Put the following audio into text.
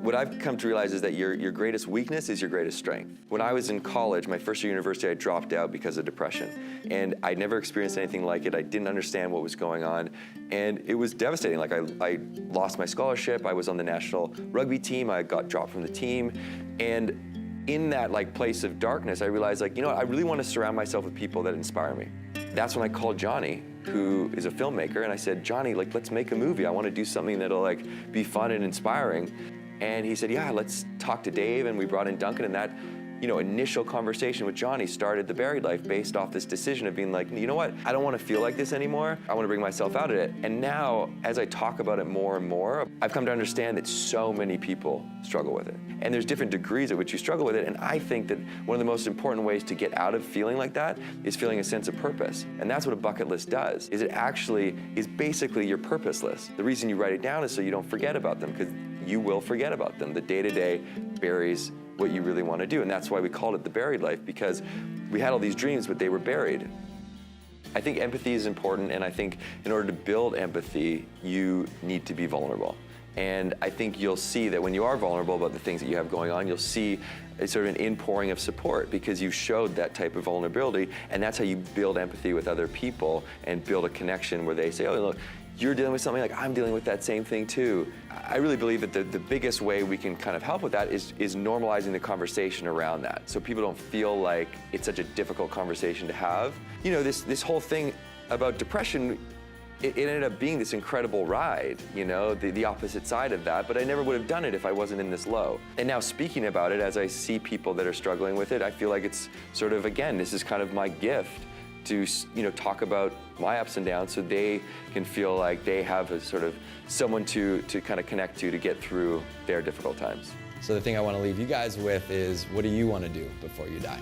What I've come to realize is that your greatest weakness is your greatest strength. When I was in college, my first year of university, I dropped out because of depression. And I'd never experienced anything like it. I didn't understand what was going on. And it was devastating. Like I lost my scholarship. I was on the national rugby team. I got dropped from the team. And in that place of darkness, I realized I really want to surround myself with people that inspire me. That's when I called Johnny, who is a filmmaker, and I said, Johnny, let's make a movie. I want to do something that'll be fun and inspiring. And he said, yeah, let's talk to Dave, and we brought in Duncan, and that initial conversation with Johnny started The Buried Life based off this decision of being like, you know what, I don't want to feel like this anymore. I want to bring myself out of it. And now, as I talk about it more and more, I've come to understand that so many people struggle with it. And there's different degrees at which you struggle with it, and I think that one of the most important ways to get out of feeling like that is feeling a sense of purpose. And that's what a bucket list does, is it actually is basically your purpose list. The reason you write it down is so you don't forget about them, because you will forget about them. The day-to-day buries what you really want to do, and that's why we called it The Buried Life, because we had all these dreams, but they were buried. I think empathy is important, and I think in order to build empathy, you need to be vulnerable. And I think you'll see that when you are vulnerable about the things that you have going on, you'll see a sort of an inpouring of support because you showed that type of vulnerability, and that's how you build empathy with other people and build a connection where they say, oh, look, you're dealing with something, I'm dealing with that same thing too. I really believe that the biggest way we can kind of help with that is normalizing the conversation around that, so people don't feel like it's such a difficult conversation to have. This whole thing about depression, it ended up being this incredible ride, the opposite side of that, but I never would have done it if I wasn't in this low. And now speaking about it, as I see people that are struggling with it, I feel like it's sort of, again, this is kind of my gift to talk about my ups and downs so they can feel like they have a sort of someone to kind of connect to get through their difficult times. So the thing I want to leave you guys with is, what do you want to do before you die?